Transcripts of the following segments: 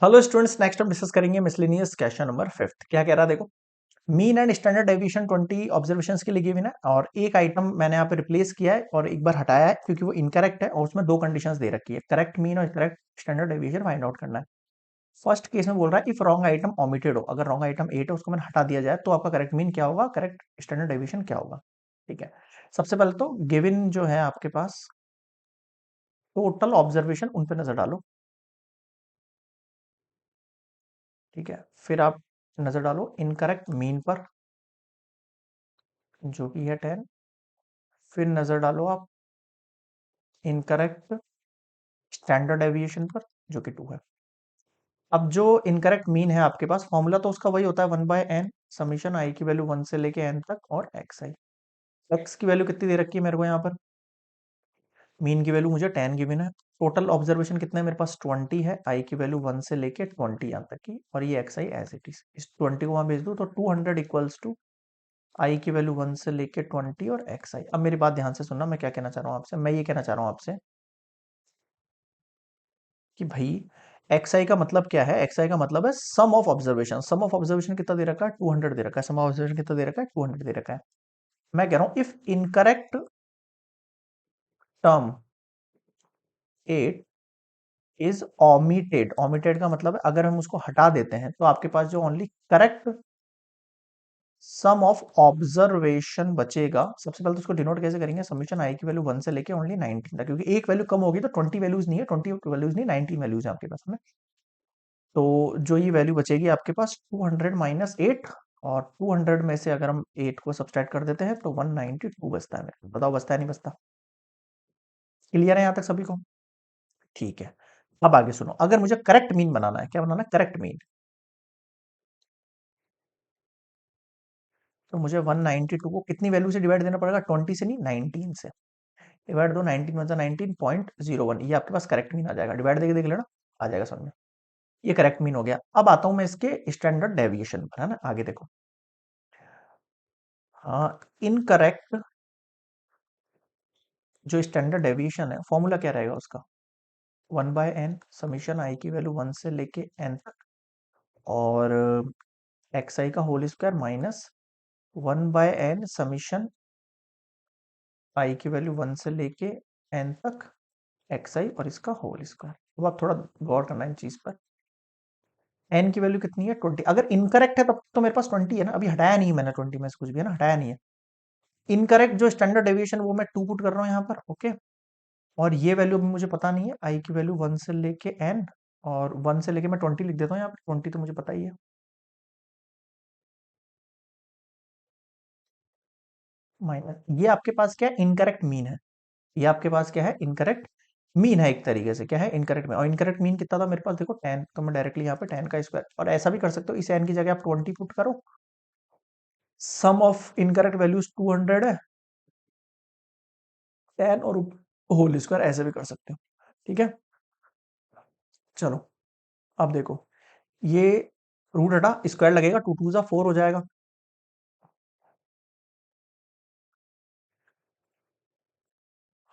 Hello students, next हम discuss करेंगे miscellaneous question number fifth. क्या कह रहा है देखो। Mean and standard deviation 20 observations के लिए गिवन है और एक आइटम मैंने यहाँ पे रिप्लेस किया है और एक बार हटाया है क्योंकि वो इनकरेक्ट है और उसमें दो कंडीशंस दे रखी है, करेक्ट मीन और correct standard deviation find out करना है। फर्स्ट केस में बोल रहा है इफ रॉन्ग आइटम ओमिटेड हो, अगर रॉन्ग आइटम 8 है उसको मैंने हटा दिया जाए तो आपका करेक्ट मीन क्या होगा, करेक्ट स्टैंडर्ड डेविएशन क्या होगा। ठीक है, सबसे पहले तो गिवन जो है आपके पास टोटल ऑब्जर्वेशन उन पे नजर डालो। ठीक है, फिर आप नजर डालो इनकरेक्ट मीन पर जो कि है 10। फिर नजर डालो आप इनकरेक्ट स्टैंडर्ड डेविएशन पर जो कि 2 है। अब जो इनकरेक्ट मीन है आपके पास, फॉर्मूला तो उसका वही होता है 1/n समीशन आई की वैल्यू 1 से लेके n तक और एक्स आई। एक्स की वैल्यू कितनी दे रखी है मेरे को यहाँ पर, मीन की वैल्यू मुझे 10 गिवन है। टोटल ऑब्जर्वेशन कितना है मेरे पास 20 है, आई की वैल्यू 1 से लेके 20 यहाँ तक की, और ये X I as it is. इस 20 को वहां भेज दो तो 200 इक्वल्स टू आई की वैल्यू 1 से लेके 20 और एक्स आई। अब मेरी बात ध्यान से सुनना, मैं क्या कहना चाह रहा हूँ आपसे। मैं ये कहना चाह रहा हूँ आपसे कि भाई एक्स आई का मतलब क्या है। एक्स आई का मतलब है sum of observation. Sum of observation कितना दे रखा है, 200 दे रखा है। सम ऑफ ऑब्जर्वेशन कितना दे रखा है, 200 दे रखा है। मैं कह रहा हूं if incorrect term 8 is omitted. Omitted का मतलब है अगर हम उसको हटा देते हैं तो आपके पास जो only correct sum of observation बचेगा। सबसे पहले तो उसको डिनोट कैसे करेंगे, समीशन आई की वैल्यू 1 से लेके ओनली 19 तक, क्योंकि एक वैल्यू कम होगी तो 20 वैल्यूज नहीं है, 20 वैल्यूज नहीं 19 वैल्यूज है आपके पास में। तो जो ये वैल्यू बचेगी आपके पास 200 माइनस 8, और 200 में से अगर हम 8 को सब्सट्रैक्ट कर देते हैं तो 192 बचता है। मेरे को बताओ बचता है नहीं बचता। क्लियर है यहाँ तक सभी को। ठीक है, अब आगे सुनो। अगर मुझे करेक्ट मीन बनाना है, क्या बनाना है, करेक्ट मीन, तो मुझे 192 को कितनी वैल्यू से डिवाइड देना पड़ेगा, 20 से नहीं 19 से। डिवाइड दो 19 में 19.01, ये आपके पास करेक्ट मीन आ जाएगा। डिवाइड देके देख लेना, आ जाएगा समझ में। ये करेक्ट मीन हो गया। अब आता हूं मैं इसके स्टैंडर्ड डेविएशन पर, है ना। आगे देखो, हाँ, इनकरेक्ट जो स्टैंडर्ड डेविएशन है, फॉर्मूला क्या रहेगा उसका, 1/n समीशन आई की वैल्यू 1 से लेके n तक, और एक्स आई का whole square minus 1/n summation I की वैल्यू 1 से लेके n तक एक्स आई और इसका होल स्क्वायर। अब आप थोड़ा गौर करना इन चीज पर। n की वैल्यू कितनी है, 20। अगर इनकरेक्ट है तब तो मेरे पास 20 है ना, अभी हटाया नहीं है मैंने 20 में से कुछ भी, है ना, हटाया नहीं है। इनकरेक्ट जो स्टैंडर्ड डेविएशन वो मैं 2 पुट कर रहा हूँ यहाँ पर, ओके। और ये वैल्यू अभी मुझे पता नहीं है, आई की वैल्यू 1 से लेके n, और 1 से लेके मैं 20 लिख देता हूँ यहाँ पर, 20 तो मुझे पता ही है। माइनस ये आपके पास क्या है, इनकरेक्ट मीन है। ये आपके पास क्या है, इनकरेक्ट मीन है। एक तरीके से क्या है, इनकरेक्ट मीन। और इनकरेक्ट मीन कितना था मेरे पास, देखो 10, तो मैं डायरेक्टली यहाँ पे 10 का स्क्वायर, और ऐसा भी कर सकते हो, इस n की जगह आप 20 पुट करो। सम ऑफ इनकरेक्ट वैल्यूज 200 है, 10 और होल स्क्वायर, ऐसे भी कर सकते हो। ठीक है, चलो अब देखो, ये रूट हटा, स्क्वायर लगेगा, 2 2 जा 4 हो जाएगा।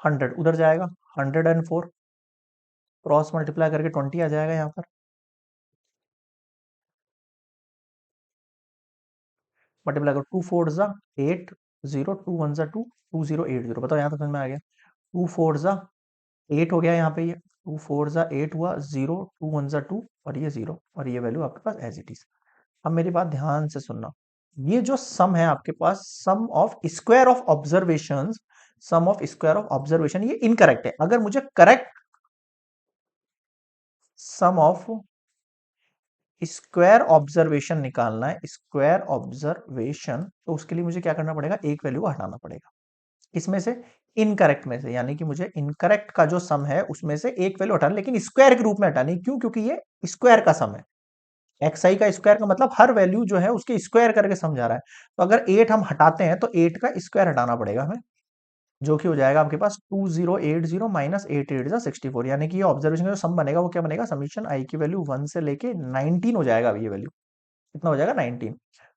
100 उधर जाएगा, 104 क्रॉस मल्टीप्लाई करके 20 आ जाएगा यहाँ पर। मल्टीप्लाई करो, 2 4 जा 8 0, 2 1 जा 2, 2080। बताओ यहाँ तक समझ में आ गया। 2 4 जा 8 हो गया यहाँ पे, ये 2 4 जा 8 हुआ, 0 2 1 जा 2, और ये 0, और ये वैल्यू आपके पास एज इट इज। अब मेरी बात ध्यान से सुनना, ये जो सम है आपके पास, sum of square of observation, sum of square of observation, ये इनकरेक्ट है। अगर मुझे correct sum of square observation निकालना है, स्क्वायर ऑब्जर्वेशन, तो उसके लिए मुझे क्या करना पड़ेगा, एक वैल्यू हटाना पड़ेगा इसमें से, इनकरेक्ट में से। यानी कि मुझे इनकरेक्ट का जो सम है उसमें से एक वैल्यू हटाना, लेकिन स्क्वायर के रूप में हटानी। क्यों, क्योंकि ये स्क्वायर का सम है। एक्स आई का स्क्वायर का मतलब हर वैल्यू जो है उसके स्क्वायर करके समझा रहा है। तो अगर 8 हम हटाते हैं तो 8 का स्क्वायर हटाना पड़ेगा हमें, जो कि हो जाएगा आपके पास 2080 माइनस 8 8 64। यानी कि ये ऑब्जर्वेशन का जो सम बनेगा वो क्या बनेगा, समीशन आई की वैल्यू 1 से लेके 19 हो जाएगा। अब ये वैल्यू कितना हो जाएगा, 19।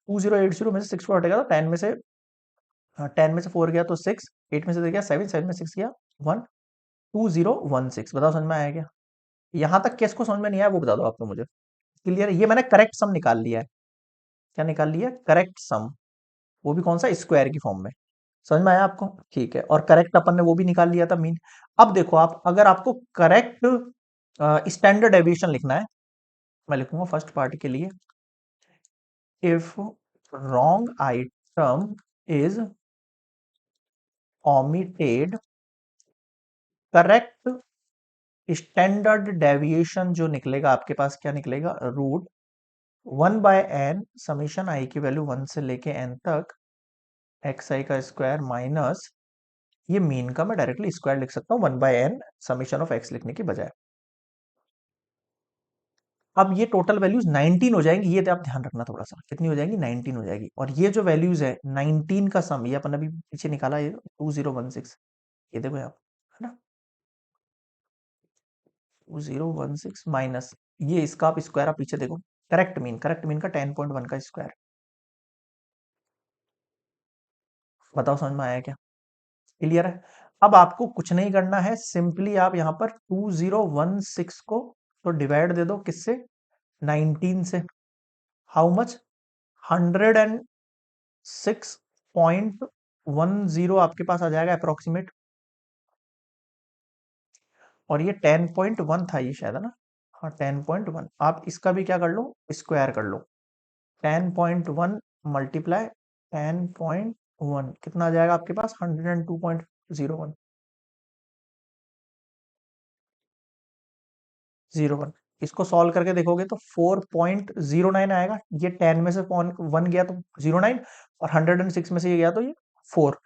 2080 में से 6 हटेगा तो 10 में से, हाँ 10 में से 4 गया तो 6, 8 में से गया 7, 7 में 6 गया 1, 2016। बताओ समझ में आया क्या। यहां तक केस को समझ में नहीं आया वो बता दो आप तो मुझे। क्लियर है? ये मैंने करेक्ट सम निकाल लिया है। क्या निकाल लिया? करेक्ट सम। वो भी कौन सा? स्क्वायर की फॉर्म में। समझ में आया आपको? ठीक है। और करेक्ट अपन ने वो भी निकाल लिया था मीन। अब देखो आप, अगर आपको करेक्ट स्टैंडर्ड डेविएशन लिखना है, मैं लिखूंगा फर्स्ट पार्ट के लिए, if wrong item is omitted, correct standard deviation जो निकलेगा आपके पास, क्या निकलेगा? रूट 1/n समीशन आई की वैल्यू 1 से लेके n तक एक्स आई का स्क्वायर माइनस, ये मीन का मैं डायरेक्टली स्क्वायर लिख सकता हूँ 1/n समीशन ऑफ एक्स लिखने की बजाय। अब ये टोटल वैल्यूज 19 हो जाएंगी, ये तो आप ध्यान रखना थोड़ा सा, कितनी हो जाएंगी? 19 हो जाएगी। और ये जो वैल्यूज है 19 का सम, ये अपन अभी पीछे निकाला, ये 2016, ये देखो आप, है ना? 2016 माइनस ये इसका आप स्क्वायर, आप पीछे देखो, करेक्ट मीन का 10.1 का स्क्वायर। बताओ समझ में आया क्या? क्लियर है? अब आपको कुछ नहीं करना है, सिंपली आप यहां पर 2016 को तो डिवाइड दे दो किससे? 19 से। How much? 106.10 आपके पास आ जाएगा अप्रोक्सीमेट। और ये 10.1 था ये शायद, है ना? हाँ 10.1। आप इसका भी क्या कर लो? स्क्वायर कर लो। 10.1 मल्टीप्लाई 10.1 कितना आ जाएगा आपके पास? 102.01। 01 इसको सॉल्व करके देखोगे तो 4.09 आएगा। ये 10 में से 1 गया तो 09, और 106 में से ये गया तो ये 4।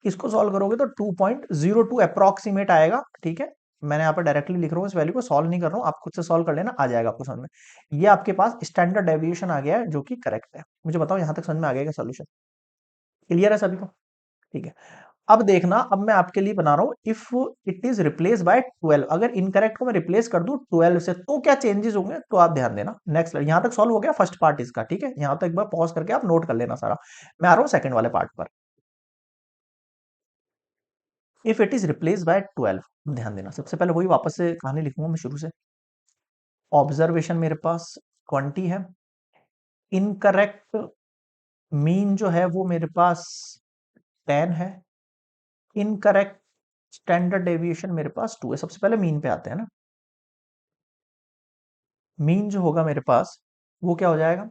इसको सॉल्व करोगे तो 2.02 अप्रोक्सीमेट आएगा। ठीक है, मैंने यहाँ पर डायरेक्टली लिख रहा हूँ, इस वैल्यू को सॉल्व नहीं कर रहा हूँ, आप खुद से सॉल्व कर लेना, आ जाएगा आपको समझ में। ये आपके पास स्टैंडर्ड डेविएशन आ गया है जो कि करेक्ट है। मुझे बताओ यहाँ तक समझ में आ गया सोल्यूशन? क्लियर है सभी को? ठीक है। अब देखना, अब मैं आपके लिए बना रहा हूं, if it is replace by 12, अगर इनकरेक्ट को मैं रिप्लेस कर दूं 12 से तो क्या चेंजेस होंगे, तो आप ध्यान देना। नेक्स्ट, यहां तक सॉल्व हो गया फर्स्ट पार्ट इसका। ठीक है, यहां तक एक बार पॉज करके आप नोट कर लेना सारा। मैं आ रहा हूं सेकंड वाले पार्ट पर। If it is replace by 12, ध्यान देना, सबसे पहले वही वापस से कहानी लिखूंगा मैं शुरू से। ऑब्जर्वेशन मेरे पास 20 है, इनकरेक्ट मीन जो है वो मेरे पास 10 है, इनकरेक्ट स्टैंडर्ड डेविएशन मेरे पास 2 है। सबसे पहले मीन पे आते हैं ना। मीन जो होगा मेरे पास वो क्या हो जाएगा?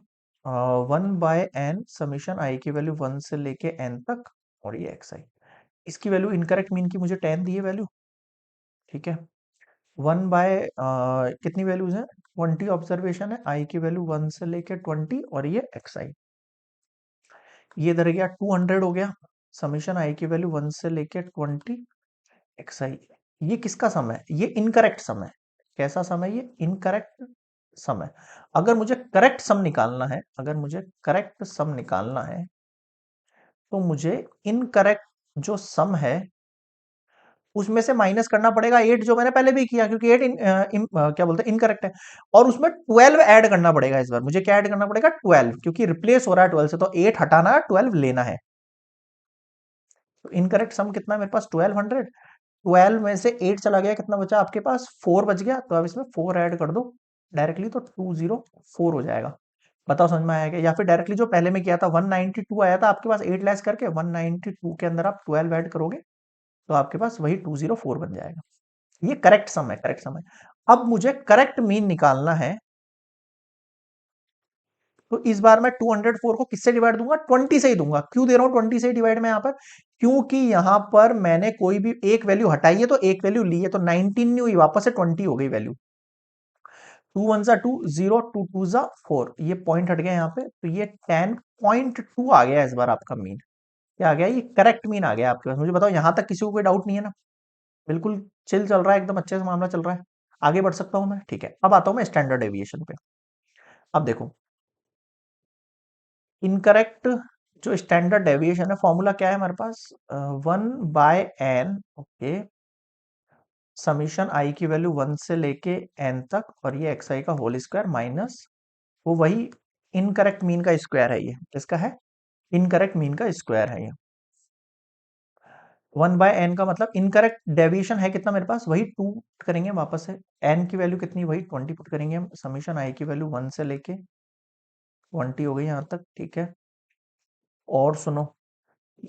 1/n समीशन आई की वैल्यू 1 से लेके n तक, और ये एक्स आई। इसकी वैल्यू, इनकरेक्ट मीन की मुझे 10 दी है वैल्यू। ठीक है, 1 बाय कितनी वैल्यूज है? 20 ऑब्जर्वेशन है, आई की वैल्यू 1 से लेके 20, और ये एक्स आई। ये इधर गया 200 हो गया, समीशन आई की वैल्यू 1 से लेके 20 एक्स आई। ये किसका सम है? ये इनकरेक्ट सम है। कैसा सम है ये? इनकरेक्ट सम है। अगर मुझे करेक्ट सम निकालना है, अगर मुझे करेक्ट सम निकालना है, तो मुझे इनकरेक्ट जो सम है उसमें से माइनस करना पड़ेगा 8, जो मैंने पहले भी किया, क्योंकि 8 क्या बोलते हैं, इनकरेक्ट है। और उसमें 12 ऐड करना पड़ेगा इस बार। मुझे क्या ऐड करना पड़ेगा? 12, क्योंकि रिप्लेस हो रहा है 12 से, तो 8 हटाना है, 12 लेना है। तो इनकरेक्ट सम कितना है मेरे पास? 1200। 12 में से 8 चला गया, कितना बचा आपके पास? 4 बच गया। तो अब इसमें 4 ऐड कर दो डायरेक्टली, तो 204 हो जाएगा। बताओ समझ में आया क्या? या फिर डायरेक्टली जो पहले में किया था 192 आया था आपके पास 8 लेस करके, 192 के अंदर आप 12 ऐड करोगे तो आपके पास वही 204 बन जाएगा। ये करेक्ट सम है, करेक्ट सम है। अब मुझे करेक्ट मीन निकालना है, तो इस बार मैं 204 को किससे डिवाइड दूंगा? 20 से ही दूंगा। क्यों दे रहा हूं 20 से ही डिवाइड में यहां पर? क्योंकि यहां पर मैंने कोई भी एक वैल्यू हटाई है तो एक वैल्यू ली है, तो 19 नहीं हुई, वापस से 20 हो गई वैल्यू। 2 1 जा 2 0, 2 2 जा 4, ये पॉइंट हट गया यहाँ पे, तो ये 10.2 आ गया इस बार आपका मीन। क्या आ गया? ये करेक्ट मीन आ गया आपके पास। मुझे बताओ यहां तक किसी को कोई डाउट नहीं है ना? बिल्कुल चिल चल रहा है, एकदम अच्छे से मामला चल रहा है, आगे बढ़ सकता हूं मैं? ठीक है, अब आता हूं मैं स्टैंडर्ड डेविएशन पे। अब देखो, इनकरेक्ट जो स्टैंडर्ड डेविएशन है, फॉर्मूला क्या है हमारे पास? 1/n, ओके, समीशन आई की वैल्यू 1 से लेके n तक, और ये एक्स आई का होल स्क्वायर माइनस वो वही इनकरेक्ट मीन का स्क्वायर है। ये किसका है? इनकरेक्ट मीन का स्क्वायर है ये। 1/n का मतलब इनकरेक्ट डेविएशन है कितना मेरे पास, वही 2 करेंगे वापस से। n की वैल्यू कितनी, वही 20 पुट करेंगे हम। समीशन i की वैल्यू 1 से लेके 20 हो गई यहाँ तक, ठीक है। और सुनो,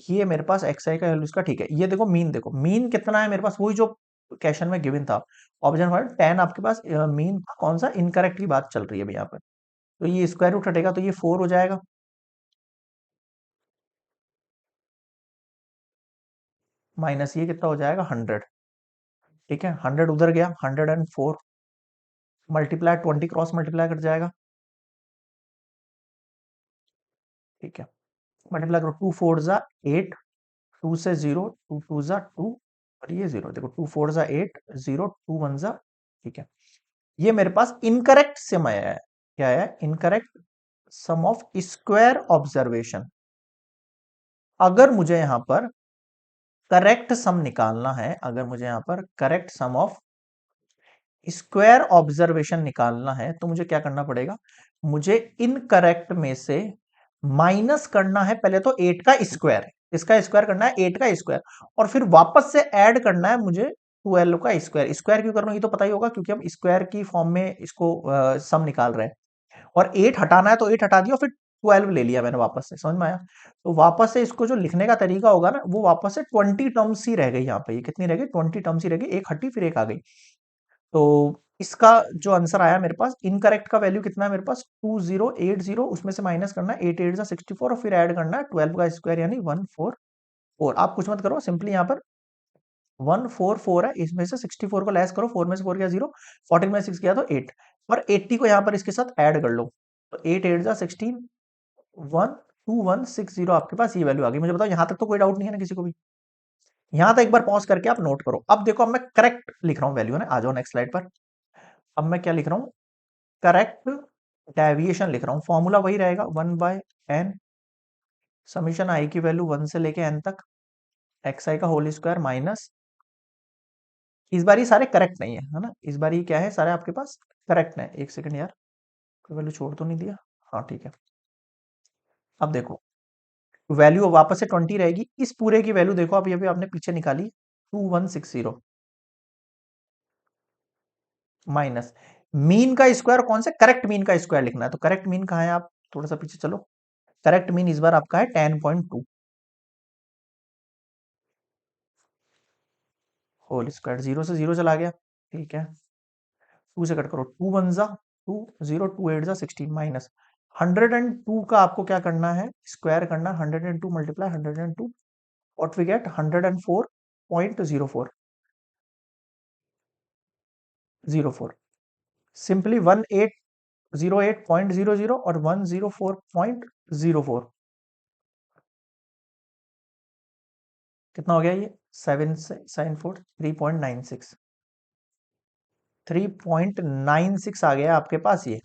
ये मेरे पास xi का वैल्यू इसका, ठीक है। ये देखो मीन, देखो मीन कितना है मेरे पास, वही जो क्वेश्चन में गिवन था। ऑप्शन फॉर 10 आपके पास मीन कौन सा, इनकरेक्ट की बात चल रही है अभी यहाँ पर। तो ये स्क्वायर रूट हटेगा तो ये 4 हो जाएगा, माइनस ये कितना हो जाएगा 100, ठीक है। 100 उधर गया, 104 मल्टीप्लाई 20 क्रॉस मल्टीप्लाई कट जाएगा, ठीक है। मल्टीप्लाई करो, 2 4 जा 8, 2 से 0, 2 2 जा 2, और ये 0, देखो 2 4 जा 8, 0 2 1 जा, ठीक है। ये मेरे पास इनकरेक्ट सम आया है, क्या है, incorrect sum of square observation. अगर मुझे यहां पर करेक्ट सम निकालना है, अगर मुझे यहां पर correct sum of square observation निकालना है, तो मुझे क्या करना पड़ेगा, मुझे इनकरेक्ट में से माइनस करना है पहले तो 8 का स्क्वायर, इसका स्क्वायर करना है 8 का स्क्वायर, और फिर वापस से ऐड करना है मुझे 12 का स्क्वायर। स्क्वायर क्यों कर रहा हूं ये तो पता ही होगा, क्योंकि हम स्क्वायर की फॉर्म में इसको सम निकाल रहे हैं। और 8 हटाना है तो 8 हटा दिया, फिर 12 ले लिया मैंने वापस से, समझ में आया। तो वापस से इसको जो लिखने का तरीका होगा ना, वो वापस से 20 टर्म्स ही रह गई यहाँ पे। ये कितनी रह गई, 20 टर्म्स ही रह गई, एक हटी फिर एक आ गई। तो इसका जो आंसर आया मेरे पास, इनकरेक्ट का वैल्यू कितना है मेरे पास, 2080, उसमें से माइनस करना है 8 8 64, और फिर ऐड करना है 12 का स्क्वायर यानी 144। आप कुछ मत करो, सिंपली यहाँ पर 144 है, इसमें से 64 को लेस करो, 4 में से 4 गया 0, 14 में 6 गया तो 8, और 80 को यहाँ पर इसके साथ ऐड कर लो, तो 8 8 16, 12160 आपके पास ये वैल्यू आ गई। मुझे बताओ यहाँ तक तो कोई डाउट नहीं है ना किसी को भी। यहाँ तक एक बार पॉज करके आप नोट करो। अब देखो, अब मैं करेक्ट लिख रहा हूँ वैल्यू, है ना। आ जाओ नेक्स्ट स्लाइड पर। अब मैं क्या लिख रहा हूँ, करेक्ट डेविएशन लिख रहा हूँ। फॉर्मूला वही रहेगा, 1/n समीशन i की वैल्यू 1 से लेके n तक xi का होल स्क्वायर माइनस, इस बार ये सारे करेक्ट नहीं है ना, इस बार ये क्या है, सारे आपके पास करेक्ट है। एक सेकंड यार, कोई वैल्यू छोड़ तो नहीं दिया, हाँ ठीक है। अब देखो, वैल्यू वापस से 20 रहेगी, इस पूरे की वैल्यू देखो, अब ये भी आपने पीछे निकाली 2160 माइनस मीन का स्क्वायर, कौन से, करेक्ट मीन का स्क्वायर लिखना है। तो करेक्ट मीन कहाँ है, आप थोड़ा सा पीछे चलो। करेक्ट मीन इस बार आपका है 10.2 होल स्क्वायर, 0 से 0 चला गया, ठीक है। 2 से कट करो, 2 1 जा 2, 0 2 8 जा 16 माइनस 102 का आपको क्या करना है, स्क्वायर करना है। 102 multiply 102, what we get 104.04, 04, simply 1808.00 और 104.04, कितना हो गया ये, 7 से साइन 4 3.96, 3.96 आ गया आपके पास ये।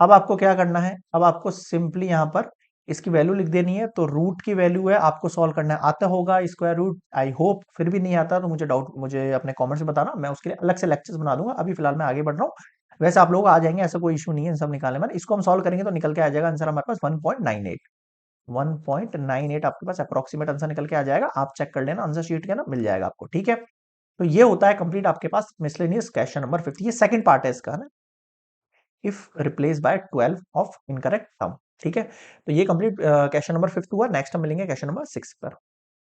अब आपको क्या करना है, अब आपको सिंपली यहां पर इसकी वैल्यू लिख देनी है। तो रूट की वैल्यू है, आपको सॉल्व करना है। आता होगा स्क्वायर रूट, आई होप। फिर भी नहीं आता तो मुझे डाउट, मुझे अपने कमेंट्स में बताना, मैं उसके लिए अलग से लेक्चर्स बना दूंगा। अभी फिलहाल मैं आगे बढ़ रहा हूँ। वैसे आप लोग आ जाएंगे, ऐसा कोई इशू नहीं है इन सब निकालने में। इसको हम सॉल्व करेंगे तो निकल के आ जाएगा आंसर हमारे पास 1.98, 1.98 आपके पास अप्रोक्सीमेट आंसर निकल के आ जाएगा। आप चेक कर लेना आंसर शीट के ना, मिल जाएगा आपको, ठीक है। तो ये होता है कंप्लीट आपके पास मिसलेनियस क्वेश्चन नंबर 50। ये सेकंड पार्ट है इसका ना, if replace by 12 of incorrect sum, ठीक है। तो ये कंप्लीट क्वेश्चन नंबर 5 हुआ। नेक्स्ट हम मिलेंगे क्वेश्चन नंबर 6 पर।